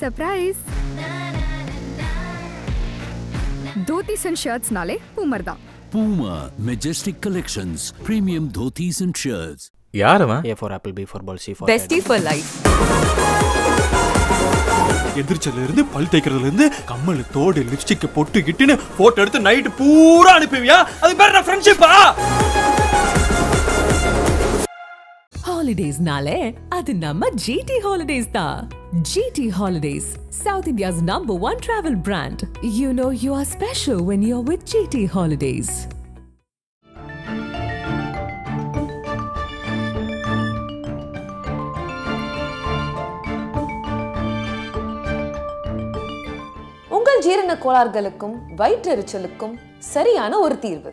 Surprise. Dhotis and ஷர்ட்ஸ்னாலே boomer தான். Puma Majestic Collections, premium dhotis and shirts. யார் அவன்? A for apple, B for ball, C for bestie for life. எதிர்ச்சல இருந்து பல் தேய்க்கிறதுல இருந்து கம்மல் தோடு லிப்ஸ்டிக் பொட்டு கிட்டுன்னு போட்டோ எடுத்து நைட் பூரா அனுப்புவியா? அது பேர் ஃப்ரெண்ட்ஷிப்பா? Holidays-nale, adu namma GT Holidays da. GT Holidays, South India's #1 travel brand. You know you are special when you're with GT Holidays. உங்கள் ஜீரண கோளாறுகளுக்கும் வயிற்றெரிச்சலுக்கும் சரியான ஒரு தீர்வு.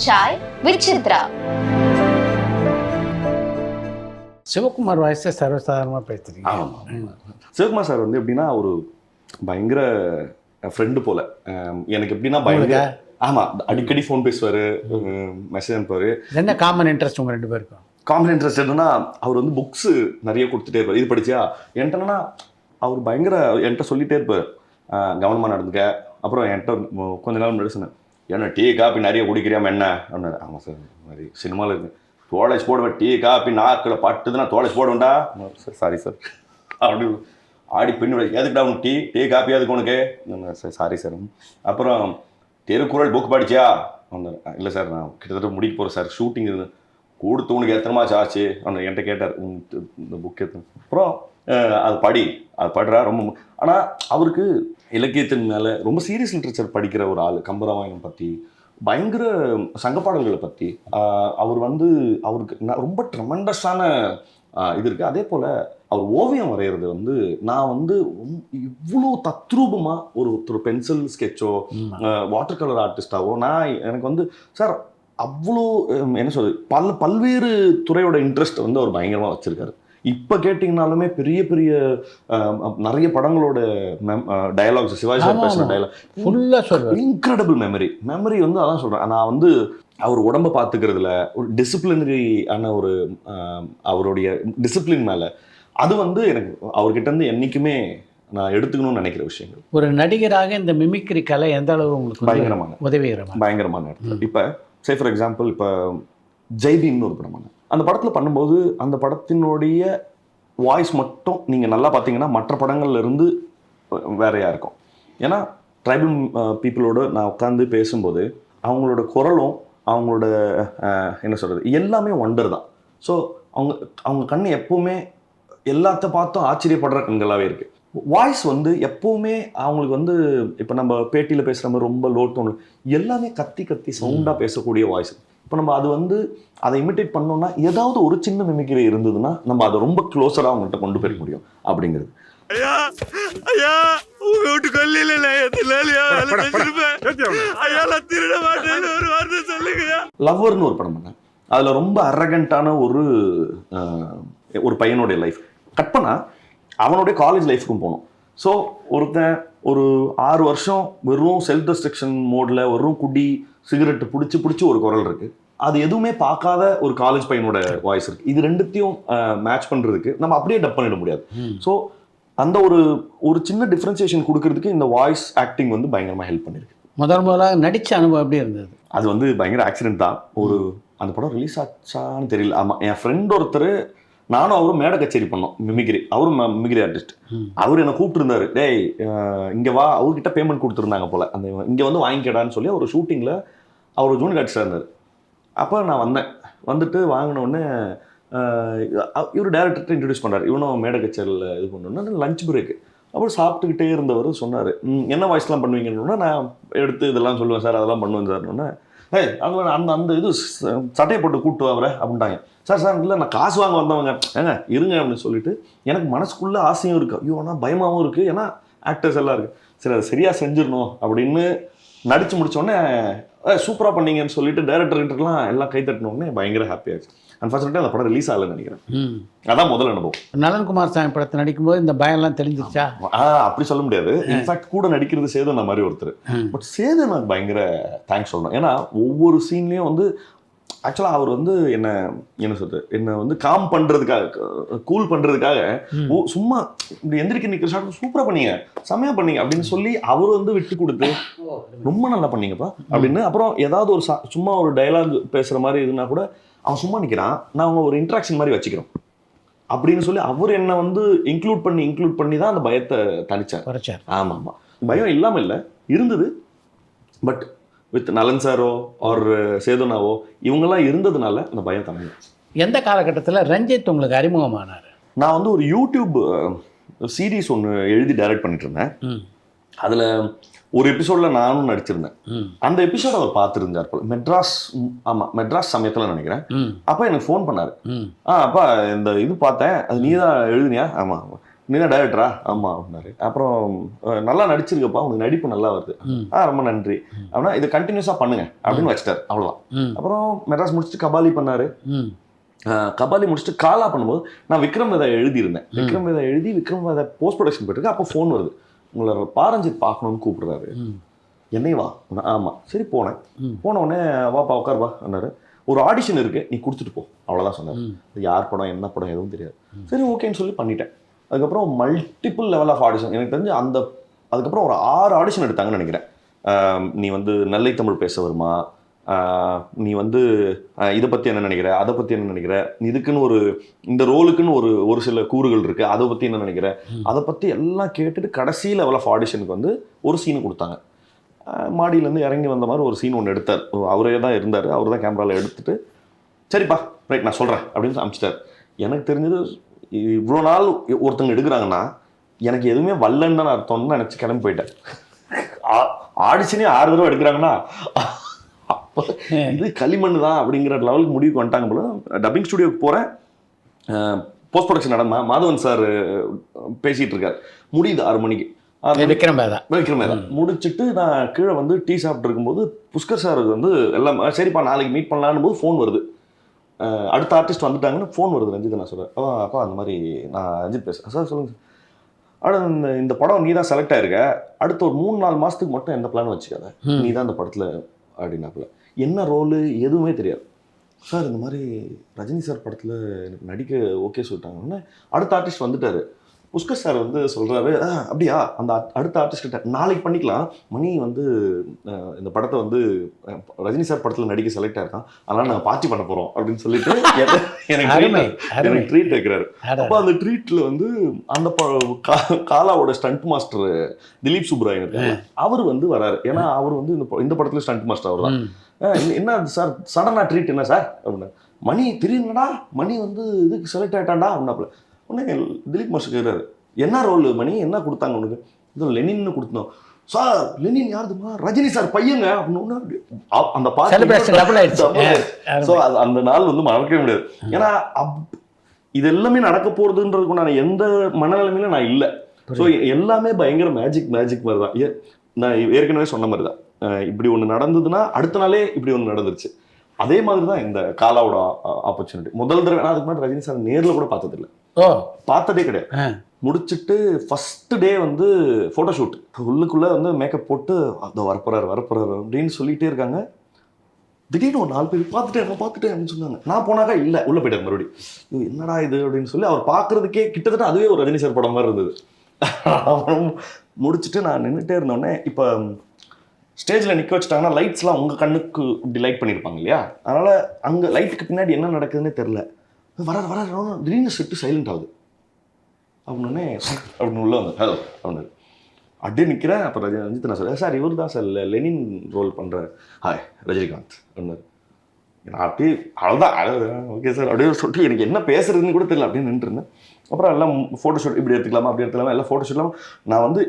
சாய் வித் சித்ரா. சிவகுமார் வாய்ஸை சர்வசாதாரணமாக பேசுறீங்க. சிவகுமார் சார் வந்து எப்படின்னா ஒரு பயங்கர ஃப்ரெண்டு போல. எனக்கு எப்படின்னா பயங்கர அடிக்கடி ஃபோன் பேசுவார், மெசேஜ் அனுப்புவார். என்ன காமன் இன்ட்ரெஸ்ட் உங்கள் 2 பேருக்கும்? காமன் இன்ட்ரெஸ்ட் என்னன்னா அவர் வந்து புக்ஸு நிறைய கொடுத்துட்டே இருப்பார். இது படிச்சியா என்கிட்டனா அவர் பயங்கர என்கிட்ட சொல்லிகிட்டே இருப்பார், கவனமாக நடந்துக்க. அப்புறம் என்கிட்ட கொஞ்ச நாள் முன்னாடி சொன்னேன், ஏன்னா டீ காப்பி நிறைய குடிக்கிறியாம என்ன அப்படின்னாரு. ஆமாம் சார், மாதிரி சினிமாவில் இருக்கு, தோலைச்சு போடுவேன், டீ காப்பி நாக்கில் பட்டுதுன்னா தோலைச்சு போடுவேன்டா. சார் சாரி சார் அப்படி ஆடி பெண்ணு எதுக்குடா உனக்கு டீ காப்பி அதுக்கு உனக்கு? Sir sorry sir. அப்புறம் திருக்குறள் புக் படிச்சியா? இல்லை சார் நான் கிட்டத்தட்ட முடிக்க போகிறேன் சார், ஷூட்டிங் இருந்து கொடுத்து உனக்கு எத்தனை மாதம் ஆச்சு அப்படின்னு என்கிட்ட கேட்டார். இந்த புக் எத்தனை? அப்புறம் அது படுறா ரொம்ப. ஆனால் அவருக்கு இலக்கியத்தின் மேலே ரொம்ப சீரியஸ் லிட்ரேச்சர் படிக்கிற ஒரு ஆள். கம்பராமாயணம் பற்றி, பயங்கர சங்கப்பாடல்களை பற்றி அவர் வந்து அவருக்கு ரொம்ப ட்ரெமெண்டஸான இது இருக்குது. அதே போல் அவர் ஓவியம் வரைகிறது வந்து நான் வந்து இவ்வளோ தத்ரூபமாக ஒரு பென்சில் ஸ்கெட்சோ வாட்டர் கலர் ஆர்டிஸ்டாவோ எனக்கு வந்து சார் அவ்வளோ என்ன சொல்றது பல்வேறு துறையோட இன்ட்ரெஸ்ட் வந்து அவர் பயங்கரமாக வச்சுருக்காரு. இப்போ கேட்டிங்கனாலுமே பெரிய பெரிய நிறைய படங்களோட டயலாக்ஸ், சிவாஜி சார் பேசுகிற டயலாக் ஃபுல்லாக சொல்கிறேன். இன்க்ரெடிபிள் மெமரி வந்து அதான் சொல்கிறேன். நான் வந்து அவர் உடம்பை பார்த்துக்கிறதுல ஒரு டிசிப்ளினரி ஆன ஒரு அவருடைய டிசிப்ளின் மேலே அது வந்து எனக்கு அவர்கிட்டருந்து என்றைக்குமே நான் எடுத்துக்கணும்னு நினைக்கிற விஷயங்கள். ஒரு நடிகராக இந்த மிமிக்ரி கலை எந்த அளவு உங்களுக்கு பயங்கரமான இடத்துல. இப்போ சே ஃபார் எக்ஸாம்பிள், இப்போ ஜெய்பீம்னு ஒரு படமான அந்த படத்தில் பண்ணும்போது அந்த படத்தினுடைய வாய்ஸ் மட்டும் நீங்கள் நல்லா பார்த்தீங்கன்னா மற்ற படங்கள்ல இருந்து வேறையாக இருக்கும். ஏன்னா ட்ரைபல் பீப்புளோடு நான் உட்காந்து பேசும்போது அவங்களோட குரலும் அவங்களோட என்ன சொல்கிறது எல்லாமே ஒண்டர் தான். ஸோ அவங்க கண் எப்போவுமே எல்லாத்த பார்த்தும் ஆச்சரியப்படுற கண்களாகவே இருக்குது. வாய்ஸ் வந்து எப்போவுமே அவங்களுக்கு வந்து இப்போ நம்ம பேட்டியில் பேசுகிற மாதிரி ரொம்ப லோ டோன் எல்லாமே கத்தி சவுண்டாக பேசக்கூடிய வாய்ஸ். இப்போ நம்ம அது வந்து அதை இமிட்டேட் பண்ணோம்னா ஏதாவது ஒரு சின்ன மிமிக்ரி இருந்ததுன்னா நம்ம அதை ரொம்ப க்ளோஸராக அவங்கள்ட்ட கொண்டு போய் முடியும் அப்படிங்கிறது. லவ்வர்னு ஒரு படம் பண்ணேன். அதில் ரொம்ப அரகண்டான ஒரு பையனுடைய லைஃப் கட் பண்ணா அவனுடைய காலேஜ் லைஃப்க்கும் போகணும். ஸோ ஒருத்தன் ஒரு 6 வருஷம் வெறும் செல்ஃப் ரெஸ்ட்ரிக்ஷன் மோடில் வெறும் குடி சிகரெட்டு பிடிச்சி ஒரு குரல் இருக்குது. அது எதுவுமே பார்க்காத ஒரு காலேஜ் பையனோட வாய்ஸ் இருக்குது. இது ரெண்டுத்தையும் மேட்ச் பண்ணுறதுக்கு நம்ம அப்படியே டப் பண்ணிட முடியாது. ஸோ அந்த ஒரு சின்ன டிஃப்ரென்சியேஷன் கொடுக்கறதுக்கு இந்த வாய்ஸ் ஆக்டிங் வந்து பயங்கரமாக ஹெல்ப் பண்ணியிருக்கு. முதலாக நடித்த அனுபவம் எப்படி இருந்தது? அது வந்து பயங்கர ஆக்சிடென்ட் தான். அந்த படம் ரிலீஸ் ஆச்சான்னு தெரியல. ஆமாம், என் ஃப்ரெண்ட் ஒருத்தர் நானும் அவரும் மேடை கச்சேரி பண்ணோம், மிமிக்ரி. அவரும் மிமிக்ரி ஆர்டிஸ்ட். அவர் என்னை கூப்பிட்டுருந்தாரு, டேய் இங்கே வா, அவர்கிட்ட பேமெண்ட் கொடுத்துருந்தாங்க போல், அந்த இங்கே வந்து வாங்கிக்கடான்னு சொல்லி ஒரு ஷூட்டிங்கில் அவர் ஜூனியர் ஆர்டிஸ்டாக இருந்தார். அப்போ நான் வந்துட்டு வாங்கினோடனே இவர் டேரக்டர்கிட்ட இன்ட்ரடியூஸ் பண்ணுறாரு. இவனும் மேடை கச்சேரியில் இது பண்ணோன்னா லஞ்ச் பிரேக்கு. அப்புறம் சாப்பிட்டுக்கிட்டே இருந்தவர் சொன்னார், என்ன வாய்ஸ்லாம் பண்ணுவீங்கன்னா நான் எடுத்து இதெல்லாம் சொல்லுவேன் சார், அதெல்லாம் பண்ணுவேன் சார்னோன்னே, அந்த இது சட்டையை போட்டு கூப்பிட்டு அவரை அப்படின்ட்டாங்க. சார் இல்லை நான் காசு வாங்க வந்தவங்க, இருங்க அப்படின்னு சொல்லிட்டு எனக்கு மனசுக்குள்ளே ஆசையும் இருக்குது, ஐயோ ஆனால் பயமாகவும் இருக்குது. ஏன்னா ஆக்டர்ஸ் எல்லாம் இருக்குது, சரி அதை சரியாக செஞ்சிடணும் அப்படின்னு நடிச்சு முடிச்சோடனே சூப்பராக பண்ணீங்கன்னு சொல்லிட்டு டேரக்டர்கிட்டலாம் எல்லாம் கை தட்டினோடனே பயங்கர ஹாப்பியாச்சு. அன்ஃபார்ச்சுனேட்லி அந்த படம் ரிலீஸ் ஆகலைன்னு நினைக்கிறேன். அதான் முதல் அனுபவம். நலன்குமார் சாமி படத்தை நடிக்கும்போது இந்த பயம்லாம் தெரிஞ்சிச்சா? அப்படி சொல்ல முடியாது. இன்ஃபேக்ட் கூட நடிக்கிறது சேதன் மாதிரி ஒருத்தர். பட் சேதன் எனக்கு பயங்கர தேங்க்ஸ் சொல்லணும். ஏன்னா ஒவ்வொரு சீன்லேயும் வந்து ஆக்சுவலாக அவர் வந்து என்ன சொல்றது, என்னை வந்து காம் பண்ணுறதுக்காக, கூல் பண்ணுறதுக்காக சும்மா இப்படி எந்திரிக்க நிற்கிற ஷாட் சூப்பராக பண்ணீங்க, செம்மையாக பண்ணீங்க அப்படின்னு சொல்லி அவர் வந்து விட்டு கொடுத்து ரொம்ப நல்லா பண்ணீங்கப்பா அப்படின்னு. அப்புறம் ஏதாவது ஒரு சும்மா ஒரு டயலாக் பேசுகிற மாதிரி இதுனா கூட அவன் சும்மா நிற்கிறான், நான் அவங்க ஒரு இன்ட்ராக்ஷன் மாதிரி வச்சுக்கிறோம் அப்படின்னு சொல்லி அவர் என்னை வந்து இன்க்ளூட் பண்ணி தான் அந்த பயத்தை தனிச்சார். ஆமாம் ஆமாம், பயம் இல்லாமல் இல்லை, இருந்தது. பட் வித் நலன் சாரோ ஆர் சேதுனாவோ இவங்கெல்லாம் இருந்ததுனால அந்த பயம் தனிங்க. எந்த காலகட்டத்தில் ரஞ்சித் உங்களுக்கு அறிமுகமானார்? நான் வந்து ஒரு யூடியூப் சீரீஸ் ஒன்று எழுதி டைரக்ட் பண்ணிட்டு இருந்தேன். அதில் ஒரு எபிசோடில் நானும் நடிச்சிருந்தேன். அந்த எபிசோட் அவர் பார்த்துருந்தார் போல, மெட்ராஸ் சமயத்தில் நினைக்கிறேன். அப்போ எனக்கு ஃபோன் பண்ணார். அப்பா இந்த இது பார்த்தேன், அது நீ தான் எழுதுனியா? ஆமாம். நீ தான் டைரக்டரா? ஆமாம் அப்படின்னாரு. அப்புறம் நல்லா நடிச்சிருக்கப்பா, உனக்கு நடிப்பு நல்லா வருது. ரொம்ப நன்றி அப்படின்னா இதை கண்டினியூஸாக பண்ணுங்க அப்படின்னு வச்சிட்டார். அவ்வளோதான். அப்புறம் மெட்ராஸ் முடிச்சுட்டு கபாலி பண்ணார். கபாலி முடிச்சுட்டு காலா பண்ணும்போது நான் விக்ரம் வேதா எழுதியிருந்தேன். விக்ரம் வேதா போஸ்ட் ப்ரொடக்ஷன் போயிட்டு அப்போ ஃபோன் வருது, உங்களை பாரஞ்சித் பார்க்கணும்னு கூப்பிடுறாரு. என்னை வா? ஆமாம். சரி போனேன். போன உடனே வாப்பா உட்கார் வா அப்படின்னாரு. ஒரு ஆடிஷன் இருக்கு, நீ கொடுத்துட்டு போ, அவ்வளோதான் சொன்னார். யார் படம் என்ன படம் எதுவும் தெரியாது. சரி ஓகேன்னு சொல்லி பண்ணிட்டேன். அதுக்கப்புறம் மல்டிபிள் லெவல் ஆஃப் ஆடிஷன் எனக்கு தெரிஞ்சு அதுக்கப்புறம் ஒரு 6 ஆடிஷன் எடுத்தாங்கன்னு நினைக்கிறேன். நீ வந்து நல்லை தமிழ் பேச வருமா, நீ வந்து இதை பற்றி என்ன நினைக்கிற, அதை பற்றி என்ன நினைக்கிற, இதுக்குன்னு இந்த ரோலுக்குன்னு ஒரு சில கூறுகள் இருக்குது, அதை பற்றி என்ன நினைக்கிற, அதை பற்றி எல்லாம் கேட்டுட்டு கடைசி லெவல் ஆஃப் ஆடிஷனுக்கு வந்து ஒரு சீனு கொடுத்தாங்க. மாடியிலேருந்து இறங்கி வந்த மாதிரி ஒரு சீன் ஒன்று எடுத்தார். அவரே தான் இருந்தார், அவர் தான் கேமராவில் எடுத்துட்டு சரிப்பா ரைட் நான் சொல்கிறேன் அப்படின்னு அனுப்பிச்சிட்டார். எனக்கு தெரிஞ்சது இவ்வளோ நாள் ஒருத்தங்க எடுக்கிறாங்கன்னா எனக்கு எதுவுமே வரலன்னு தான் அர்த்தம்னு நினச்சி கிளம்பி போயிட்டேன். ஆடிஷனே 6 தடவை எடுக்கிறாங்கன்னா அப்போ இது களிமண் தான் அப்படிங்கிற லெவலுக்கு முடிவுக்கு வந்துட்டாங்க போல. டப்பிங் ஸ்டுடியோக்கு போகிறேன், போஸ்ட் ப்ரொடக்ஷன் நடந்தா மாதவன் சார் பேசிகிட்டு இருக்கார். முடியுது 6 மணிக்கு. விக்ரம் வேதா முடிச்சுட்டு நான் கீழே வந்து டீ சாப்பிட்டு இருக்கும்போது புஷ்கர் சாருக்கு வந்து எல்லாம் சரிப்பா நாளைக்கு மீட் பண்ணலான்னு போது ஃபோன் வருது. அடுத்த ஆர்டிஸ்ட் வந்துட்டாங்கன்னு ஃபோன் வருது. ரஞ்சித் நான் சொல்கிறேன், அப்பா அந்த மாதிரி நான் ரஞ்சித் பேசுகிறேன். சார் சொல்லுங்கள் சார். இந்த படம் நீ தான் செலக்ட் ஆகிருக்க, அடுத்த ஒரு 3-4 மாதத்துக்கு மட்டும் எந்த பிளான் வச்சுக்காத, நீ தான் இந்த படத்தில் அப்படின்னாப்புல. என்ன ரோலு எதுவுமே தெரியாது. சார் இந்த மாதிரி ரஜினி சார் படத்தில் எனக்கு நடிக்க ஓகே சொல்லிட்டாங்கன்னா அடுத்த ஆர்டிஸ்ட் வந்துட்டார். புஷ்கர் சார் வந்து சொல்கிறாரு, அப்படியா அந்த அடுத்த ஆர்டிஸ்ட்கிட்ட நாளைக்கு பண்ணிக்கலாம், மணி வந்து இந்த படத்தை வந்து ரஜினி சார் படத்தில் நடிக்க செலக்ட் ஆகிருக்கான், அதனால் நாங்கள் பார்ட்டி பண்ண போகிறோம் அப்படின்னு சொல்லிட்டு எனக்கு ட்ரீட் வைக்கிறாரு. அப்போ அந்த ட்ரீட்டில் வந்து அந்த காலாவோட ஸ்டண்ட் மாஸ்டர் திலீப் சுப்ராயன் இருக்காரு, அவர் வந்து வராரு. ஏன்னா அவர் வந்து இந்த படத்தில் ஸ்டண்ட் மாஸ்டர் அவர் தான். என்ன சார் சடனாக ட்ரீட் என்ன சார் அப்படின்னா, மணி தெரியுங்கடா, மணி வந்து இதுக்கு செலக்ட் ஆகிட்டான்டா அப்படின்னாப்புல. உடனே திலீப் மாஸ்டர் கேட்குறாரு, என்ன ரோல் மணி, என்ன கொடுத்தாங்க உனக்கு? இது லெனின்னு கொடுத்தோம். சார் லெனின் யாருதுமா? ரஜினி சார் பையங்க அப்படின்னு அந்த ஸோ அந்த நாள் வந்து மறக்கவே முடியாது. ஏன்னா இது எல்லாமே நடக்க போகிறதுன்றதுக்கு நான் எந்த மனநிலைமையிலும் நான் இல்லை. ஸோ எல்லாமே பயங்கர மேஜிக் மாதிரி தான். நான் ஏற்கனவே சொன்ன மாதிரி தான், இப்படி ஒன்று நடந்ததுன்னா அடுத்த நாளே இப்படி ஒன்று நடந்துருச்சு. அதே மாதிரி தான் இந்த காலாவோட ஆப்பர்ச்சுனிட்டி. முதல் தடவை நான் அதுக்கு முன்னாடி ரஜினி சார் நேரில் கூட பார்த்ததில்லை, பார்த்ததே கிடையாது. முடிச்சுட்டு ஃபர்ஸ்ட் டே வந்து ஃபோட்டோஷூட், உள்ளுக்குள்ளே வந்து மேக்கப் போட்டு அதை வரப்போறாரு அப்படின்னு சொல்லிகிட்டே இருக்காங்க. திடீர்னு ஒரு 4 பேர் பார்த்துட்டேன் அப்படின்னு சொன்னாங்க. நான் போனாக்கா இல்லை, உள்ளே போயிட்டார் மறுபடியும். என்னடா இது அப்படின்னு சொல்லி அவர் பார்க்குறதுக்கே கிட்டத்தட்ட அதுவே ஒரு ரஜினி சார் படம் மாதிரி இருந்தது. முடிச்சுட்டு நான் நின்றுட்டே இருந்தோடனே, இப்போ ஸ்டேஜில் நிற்க வச்சுட்டாங்கன்னா லைட்ஸ்லாம் உங்கள் கண்ணுக்கு இப்படி லைட் பண்ணியிருப்பாங்க இல்லையா, அதனால் அங்கே லைட்டுக்கு பின்னாடி என்ன நடக்குதுன்னே தெரில. வர திடீர்னு செட்டு சைலண்ட் ஆகுது. அப்படின்னே அப்படின்னு உள்ள வந்து ஹலோ அப்படின்னு அப்படியே நிற்கிறேன். அப்போ ரஞ்சித் நான் சொல்கிறேன், சார் இவர் தான் சார் லெனின் ரோல் பண்ணுற ஹாய் ரஜினிகாந்த் அப்படின்னாரு. நான் அப்படியே அவ்வளோதான் ஓகே சார் அப்படியே சொல்லிட்டு எனக்கு என்ன பேசுறதுன்னு கூட தெரியல, அப்படின்னு நின்றுருந்தேன். அப்புறம் எல்லாம் ஃபோட்டோஷூட் இப்படி எடுத்துக்கலாமா அப்படி எடுத்துக்கலாமா எல்லாம் ஃபோட்டோஷூட்லாம். நான் வந்து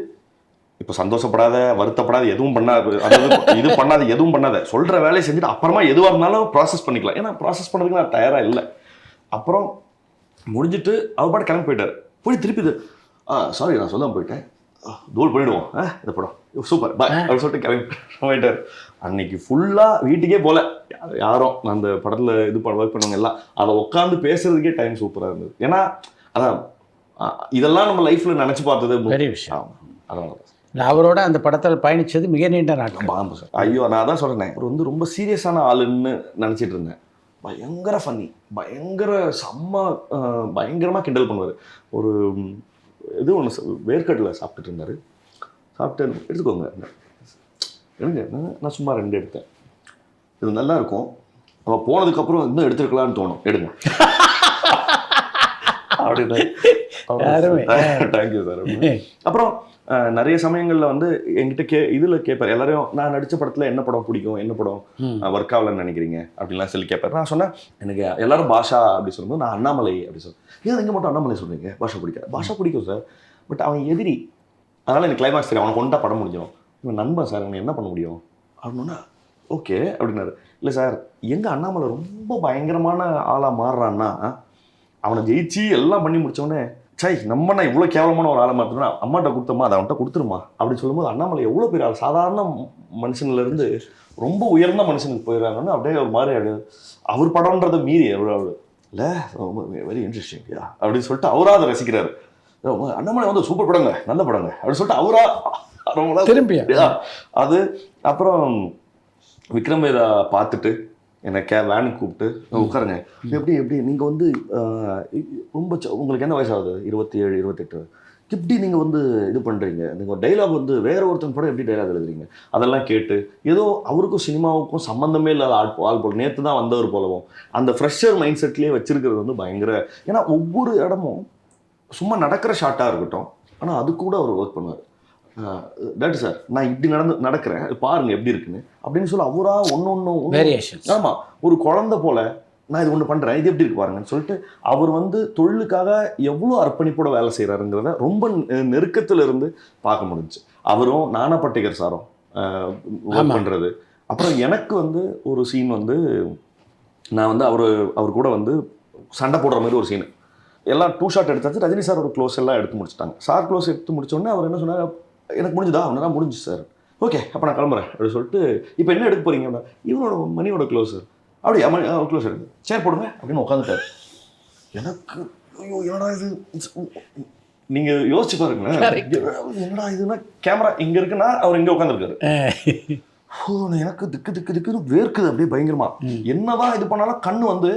இப்போ சந்தோஷப்படாத வருத்தப்படாத எதுவும் பண்ணாது, அதாவது இது பண்ணாது எதுவும் பண்ணாத, சொல்கிற வேலையை செஞ்சுட்டு அப்புறமா எதுவாக இருந்தாலும் ப்ராசஸ் பண்ணிக்கலாம். ஏன்னா ப்ராசஸ் பண்ணுறதுக்கு நான் தயாராக இல்லை. அப்புறம் முடிஞ்சிட்டு அவர் பாட்டு கிளம்பி போயிட்டார். போய் திருப்பி சாரி நான் சொல்லாமல் போயிட்டேன், தூள் பண்ணிடுவோம் இந்த படம் சூப்பர் பாய் அப்படின்னு சொல்லிட்டு கிளம்பிட்டார். அன்னைக்கு ஃபுல்லாக வீட்டுக்கே போல யாரும் அந்த படத்தில் இது ஒர்க் பண்ணவங்க எல்லாம் அதை உட்காந்து பேசுறதுக்கே டைம் சூப்பராக இருந்தது. ஏன்னா அதான் இதெல்லாம் நம்ம லைஃப்பில் நினச்சி பார்த்தது பெரிய விஷயம். அதனால அவரோட அந்த படத்தில் பயணித்தது மிக நீண்ட நாட்கள். ஆமாம் சார். ஐயோ நான் அதான் சொல்கிறேன், அவர் வந்து ரொம்ப சீரியஸான ஆளுன்னு நினச்சிட்டு இருந்தேன். பயங்கர ஃபன்னி, பயங்கர பயங்கரமாக கிண்டல் பண்ணுவார். ஒரு இது ஒன்று வேர்க்கடலை சாப்பிட்டுட்டு இருந்தார். சாப்பிட்டு எடுத்துக்கோங்க எடுங்க, நான் சும்மா 2 எடுத்தேன், இது நல்லா இருக்கும், நம்ம போனதுக்கப்புறம் இன்னும் எடுத்துருக்கலான்னு தோணும், எடுங்க அப்படின்னு. Thank you sir. அப்புறம் நிறைய சமயங்களில் வந்து என்கிட்ட இதில் கேட்பார், எல்லாரையும் நான் நடித்த படத்தில் என்ன படம் பிடிக்கும், என்ன படம் ஒர்க் ஆகலன்னு நினைக்கிறீங்க அப்படின்லாம் சொல்லி கேட்பார். நான் சொன்னேன் எனக்கு எல்லாரும் பாஷா அப்படி சொல்லும்போது நான் அண்ணாமலை அப்படி சொல்லுவேன். ஏன் இங்கே மட்டும் அண்ணாமலை சொல்கிறீங்க, பாஷா பிடிக்காது? பாஷா பிடிக்கும் சார், பட் அவன் எதிரி, அதனால் எனக்கு கிளைமாக்ஸ் தெரியும், அவனை கொண்டா படம் முடிஞ்சிடும். இவன் நண்பன் சார், அவனை என்ன பண்ண முடியும் அப்படின்னா ஓகே அப்படின்னாரு. இல்லை சார், எங்கள் அண்ணாமலை ரொம்ப பயங்கரமான ஆளாக மாறுறான்னா அவனை ஜெயிச்சு எல்லாம் பண்ணி முடித்தோடனே சை நம்ம நான் இவ்வளோ கேவலமான ஒரு ஆளை மாற்றினா அம்மாட்ட கொடுத்தம்மா அதை அவன்கிட்ட கொடுத்துருமா அப்படின்னு சொல்லும்போது அண்ணாமலை எவ்வளோ பெரிய ஆள், சாதாரண மனுஷன்லேருந்து ரொம்ப உயர்ந்த மனுஷனுக்கு போயிடறாங்கன்னு அப்படியே ஒரு மாதிரி அவர் படம்ன்றதை மீறி எவ்வளோ இல்லை வெரி இன்ட்ரெஸ்டிங்யா அப்படின்னு சொல்லிட்டு அவராக அதை ரசிக்கிறாரு. அண்ணாமலை வந்து சூப்பர் படங்க, நல்ல படங்க அப்படின்னு சொல்லிட்டு அவராக திரும்பியா அது. அப்புறம் விக்ரம் வேதா பார்த்துட்டு என்னை வேனுக்கு கூப்பிட்டு உட்காருங்க, எப்படி நீங்கள் வந்து ரொம்ப உங்களுக்கு என்ன வயசாகுது, 27 28, எப்படி நீங்கள் வந்து இது பண்ணுறீங்க, நீங்கள் ஒரு டைலாக் வந்து வேற ஒருத்தன் படம் எப்படி டைலாக் எழுதுறீங்க, அதெல்லாம் கேட்டு ஏதோ அவருக்கும் சினிமாவுக்கும் சம்மந்தமே இல்லாத ஆள் போல் நேற்று தான் வந்தவர் போலவும் அந்த ஃப்ரெஷர் மைண்ட் செட்லேயே வச்சிருக்கிறது வந்து பயங்கர. ஏன்னா ஒவ்வொரு இடமும் சும்மா நடக்கிற ஷார்ட்டாக இருக்கட்டும், ஆனால் அது கூட அவர் ஒர்க் பண்ணுவார். டாக்டர் சார் நான் இப்படி நடக்கிறேன் பாருங்க எப்படி இருக்குன்னு அப்படின்னு சொல்லி அவரா ஒன்று வேரியேஷன். ஆமாம், ஒரு குழந்தை போல நான் இது ஒன்று பண்ணுறேன், இது எப்படி இருக்கு பாருங்கன்னு சொல்லிட்டு அவர் வந்து தொழிலுக்காக எவ்வளோ அர்ப்பணிப்போட வேலை செய்கிறாருங்கிறத ரொம்ப நெருக்கத்தில் இருந்து பார்க்க முடிஞ்சுச்சு. அவரும் நானா பட்டேகர் சாரும் ஒர்க் பண்ணுறது. அப்புறம் எனக்கு வந்து ஒரு சீன் வந்து நான் வந்து அவர் கூட வந்து சண்டை போடுற மாதிரி ஒரு சீனு, எல்லாம் 2 ஷாட் எடுத்தாச்சு. ரஜினி சார் ஒரு க்ளோஸ் எல்லாம் எடுத்து முடிச்சிட்டாங்க. சார் க்ளோஸ் எடுத்து முடிச்சோடனே அவர் என்ன சொன்னார், எனக்கு முடிஞ்சுதா அவனா முடிஞ்சு சார், ஓகே அப்போ நான் கிளம்புறேன் அப்படின்னு சொல்லிட்டு இப்போ என்ன எடுக்க போறீங்க, இவனோட மணியோட க்ளோஸ் அப்படியே க்ளோஸ் எடுத்து சேர் போடுங்க அப்படின்னு உட்காந்துட்டார். எனக்கு ஐயோ என்னடா இது, நீங்கள் யோசிச்சு பாருங்களேன், என்னடா இதுன்னா கேமரா இங்கே இருக்குன்னா அவர் இங்கே உட்காந்துருக்காரு. எனக்கு திக்குன்னு வேர்க்குது அப்படியே பயங்கரமா. என்னதான் இது பண்ணாலும் கண்ணு வந்து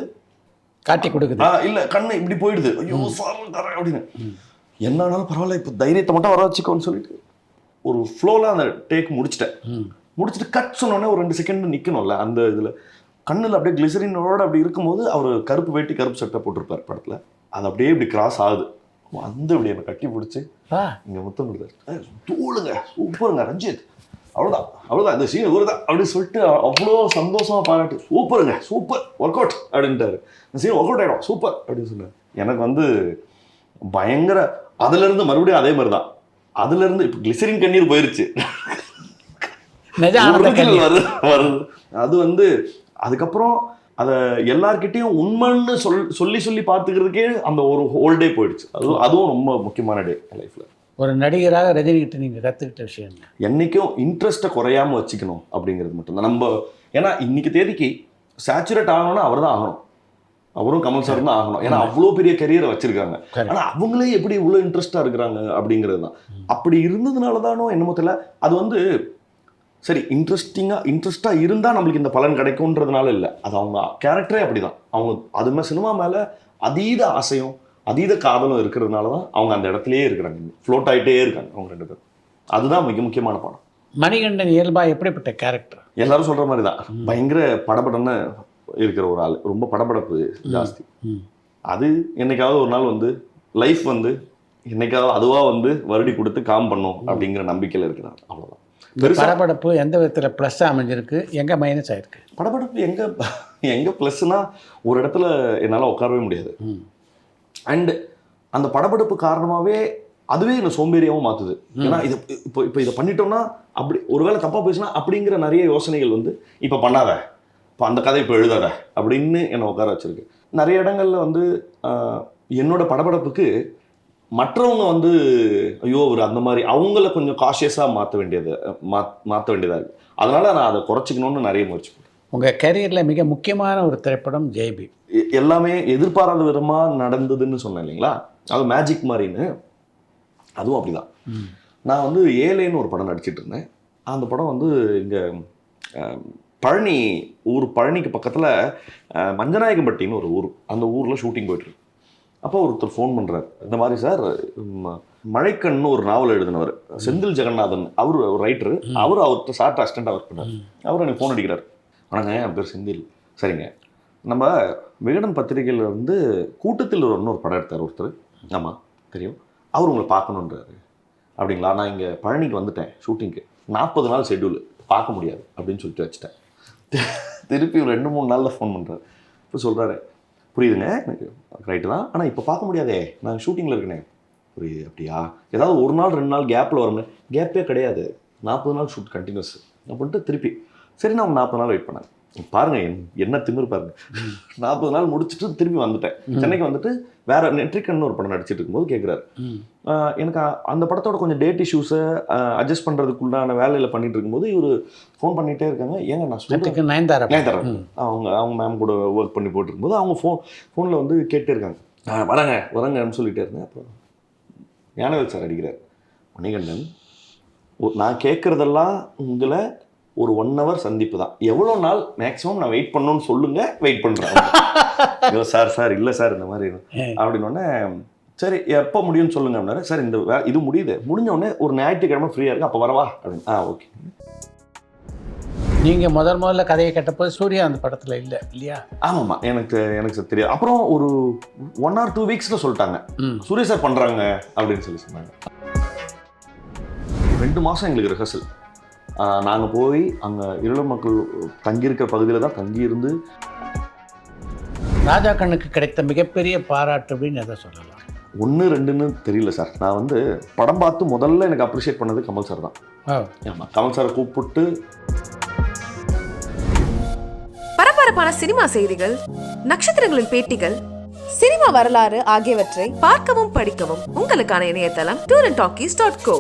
காட்டி கொடுக்குது, இல்லை கண்ணு இப்படி போயிடுது, ஐயோ சார் அப்படின்னு. என்னாலும் பரவாயில்ல இப்போ தைரியத்தை மட்டும் வர வச்சுக்கோன்னு சொல்லிட்டு ஒரு ஃப்ளோவில் அந்த டேக் முடிச்சுட்டு கட் சொன்னோடனே ஒரு 2 செகண்ட் நிற்கணும்ல அந்த இதில் கண்ணில் அப்படியே கிளிசரினோட அப்படி இருக்கும்போது அவர் கருப்பு வேட்டி கருப்பு சட்டை போட்டிருப்பார் படத்தில், அது அப்படியே இப்படி கிராஸ் ஆகுது, அந்த இப்படி என்னை கட்டி பிடிச்சி இங்கே முத்தம் கொடுத்தாரு, தூளுங்க சூப்பருங்க ரஞ்சித், அவ்வளோதான் இந்த சீன் ஒரு தான் அப்படின்னு சொல்லிட்டு அவ்வளோ சந்தோஷமாக பாராட்டு, சூப்பருங்க சூப்பர் ஒர்க் அவுட் அப்படின்ட்டாரு, இந்த சீன் ஒர்க் அவுட் ஆகிடும் சூப்பர் அப்படின்னு சொன்னார். எனக்கு வந்து பயங்கர அதுலேருந்து மறுபடியும் அதே மாதிரி தான், அதுலேருந்து இப்போ கிளிசரின் கண்ணீர் போயிருச்சு வருது. அது வந்து அதுக்கப்புறம் அதை எல்லார்கிட்டையும் உண்மைன்னு சொல்லி பார்த்துக்கிறதுக்கே அந்த ஒரு ஹோல் டே போயிடுச்சு. அதுவும் ரொம்ப முக்கியமான டே லைஃப்பில். ஒரு நடிகராக ரஜினிகிட்ட நீங்கள் கற்றுக்கிட்ட விஷயம் என்ன? என்றைக்கும் இன்ட்ரெஸ்ட்டை குறையாமல் வச்சுக்கணும் அப்படிங்கிறது மட்டும்தான். நம்ம ஏன்னா இன்னைக்கு தேதிக்கு சேச்சுரேட் ஆகணும்னா அவர் தான் ஆகணும், அவரும் கமல் சார் தான் ஆகணும், ஏன்னா அவ்வளோ பெரிய கரியரை வச்சிருக்காங்க. ஆனால் அவங்களே எப்படி இவ்வளோ இன்ட்ரெஸ்டாக இருக்கிறாங்க அப்படிங்கிறது தான். அப்படி இருந்ததுனால தானோ என்னமோ தெரியல, அது வந்து சரி இன்ட்ரெஸ்டாக இருந்தால் நம்மளுக்கு இந்த பலன் கிடைக்கும்ன்றதுனால இல்லை, அது அவங்க கேரக்டரே அப்படி தான். அவங்க அதுமே சினிமா மேலே அதீத ஆசையும் அதீத காதலும் இருக்கிறதுனால தான் அவங்க அந்த இடத்துலையே இருக்கிறாங்க, ஃப்ளோட் ஆகிட்டே இருக்காங்க அவங்க 2 பேரும். அதுதான் மிக முக்கியமான படம். மணிகண்டன் இயல்பாக எப்படிப்பட்ட கேரக்டர்? எல்லாரும் சொல்கிற மாதிரி தான், பயங்கர படபடன்னு இருக்கிற ஒரு ஆள், ரொம்ப படபடப்பு ஜாஸ்தி. அது என்னைக்காவது ஒரு நாள் வந்து லைஃப் வந்து என்னைக்காவது அதுவாக வந்து வருடி கொடுத்து காம் பண்ணும் அப்படிங்கிற நம்பிக்கையில் இருக்கிறார், அவ்வளோதான். படபடப்பு எந்த விதத்தில் ப்ளஸ்ஸாக அமைஞ்சிருக்கு, எங்கே மைனஸ் ஆகிருக்கு? படபடப்பு எங்கே ப்ளஸ்னா ஒரு இடத்துல என்னால் உட்காரவே முடியாது. அண்ட் அந்த படபடப்பு காரணமாகவே அதுவே என்னை சோம்பேறியாகவும் மாற்றுது. ஏன்னா இப்போ இதை பண்ணிட்டோம்னா அப்படி ஒருவேளை தப்பாக போயிடுச்சுன்னா அப்படிங்கிற நிறைய யோசனைகள் வந்து இப்போ பண்ணாத, இப்போ அந்த கதை இப்போ எழுதாத அப்படின்னு என்னை உட்கார வச்சிருக்கு. நிறைய இடங்களில் வந்து என்னோட படபடப்புக்கு மற்றவங்க வந்து ஐயோ அவர் அந்த மாதிரி அவங்கள கொஞ்சம் காஷியஸாக மாற்ற வேண்டியதாக இருக்குது. அதனால நான் அதை குறைச்சிக்கணும்னு நிறைய முயற்சி பண்ணேன். உங்கள் கரியரில் மிக முக்கியமான ஒரு திரைப்படம் ஜெய்பி. எல்லாமே எதிர்பாராத விதமாக நடந்ததுன்னு சொன்னேன் இல்லைங்களா, அது மேஜிக் மாதிரின்னு. அதுவும் அப்படிதான். நான் வந்து ஏலேன்னு ஒரு படம் நடிச்சிட்டு இருந்தேன். அந்த படம் வந்து இங்கே பழனி பழனிக்கு பக்கத்தில் மஞ்சநாயகம்பட்டின்னு ஒரு ஊர், அந்த ஊரில் ஷூட்டிங் போயிட்டுருக்கு. அப்போ ஒருத்தர் ஃபோன் பண்ணுறாரு, இந்த மாதிரி சார் மழைக்கண்ணு ஒரு நாவல் எழுதினவர் செந்தில் ஜெகநாதன், அவர் ஒரு ரைட்டரு, அவர்கிட்ட சார்ட் அசிஸ்டண்ட்டாக ஒர்க் பண்ணார். அவர் எனக்கு ஃபோன் அடிக்கிறார், வணங்க என் பேர் செந்தில். சரிங்க, நம்ம விகடன் பத்திரிகையில் வந்து கூட்டத்தில் இன்னொரு படம் எடுத்தார் ஒருத்தர். ஆமாம் தெரியும், அவர் உங்களை பார்க்கணுன்றாரு. அப்படிங்களா, நான் இங்கே பழனிக்கு வந்துட்டேன் ஷூட்டிங்க்கு, 40 நாள் ஷெட்யூல், பார்க்க முடியாது அப்படின்னு சொல்லிட்டு வச்சுட்டேன். திருப்பி ஒரு 2-3 நாளில் ஃபோன் பண்ணுறாரு. இப்போ சொல்கிறாரு, புரியுதுங்க எனக்கு ரைட்டு தான், ஆனால் இப்போ பார்க்க முடியாதே, நான் ஷூட்டிங்கில் இருக்கேனே. புரியுது, அப்படியா, ஏதாவது 1 நாள் 2 நாள் கேப்பில் வரணும். கேப்பே கிடையாது, 40 நாள் ஷூட் கண்டினியூஸ் அப்படின்ட்டு திருப்பி சரி நான் 40 நாள் வெயிட் பண்ணேன். பாருங்கள் என்ன திமிரு பாருங்கள். 40 நாள் முடிச்சுட்டு திருப்பி வந்துட்டேன். சென்னைக்கு வந்துட்டு வேறு நெட்ரிக்கன்னு ஒரு படம் நடிச்சிட்டு இருக்கும்போது கேட்குறாரு, எனக்கு அந்த படத்தோட கொஞ்சம் டேட் இஷ்யூஸை அட்ஜஸ்ட் பண்ணுறதுக்குள்ளான வேலையில் பண்ணிட்டு இருக்கும்போது இவர் ஃபோன் பண்ணிகிட்டே இருக்காங்க. ஏங்க நான் நயன்தாரா அவங்க மேம் கூட ஒர்க் பண்ணி போட்டுருக்கும்போது அவங்க ஃபோனில் வந்து கேட்டே இருக்காங்க, வரங்கன்னு சொல்லிகிட்டே இருந்தேன். அப்புறம் ஞானவேல் சார் அடிக்கிறார், மணிகண்டன் நான் கேட்குறதெல்லாம் உங்களை ஒரு 1 hour சந்திப்பு தான், எவ்வளோ நாள் மேக்ஸிமம் நான் வெயிட் பண்ணணும்னு சொல்லுங்கள், வெயிட் பண்ணுறேன். சார் இல்லை சார் இந்த மாதிரி அப்படின்னோடனே சரி எப்போ முடியும்னு சொல்லுங்க அப்படின்னாரு. சார் இந்த இது முடிஞ்ச உடனே ஒரு ஞாயிற்றுக்கிழமை ஃப்ரீயாக இருக்குது, அப்போ வரவா அப்படின்னு. ஓகே. நீங்கள் முதல்ல கதையை கேட்டப்போ சூர்யா அந்த படத்தில் இல்லை இல்லையா? ஆமாம்மா, எனக்கு தெரியாது. அப்புறம் ஒரு 1 or 2 weeks சொல்லிட்டாங்க, சூர்யா சார் பண்ணுறாங்க அப்படின்னு சொன்னாங்க. 2 மாதம் எங்களுக்கு ரிஹர்சல். நாங்கள் போய் அங்கே இருளர் மக்கள் தங்கியிருக்கிற பகுதியில் தான் தங்கியிருந்து. ராஜா கண்ணுக்கு கிடைத்த மிகப்பெரிய பாராட்டு அப்படின்னு எதை சொல்லலாம்? 1 2ன்னு தெரியல சார். நான் வந்து படம் பார்த்து முதல்ல எனக்கு அப்ரிஷியேட் பண்ணது கமல் சார் தான். ஆமாம், கமல் சாரை கூப்பிட்டு பரபரப்பான சினிமா செய்திகள், நட்சத்திரங்களின் பேட்டிகள், சினிமா வரலாறு ஆகியவற்றை பார்க்கவும் படிக்கவும் உங்களுக்கான இணையதளம் tourantalkies.co.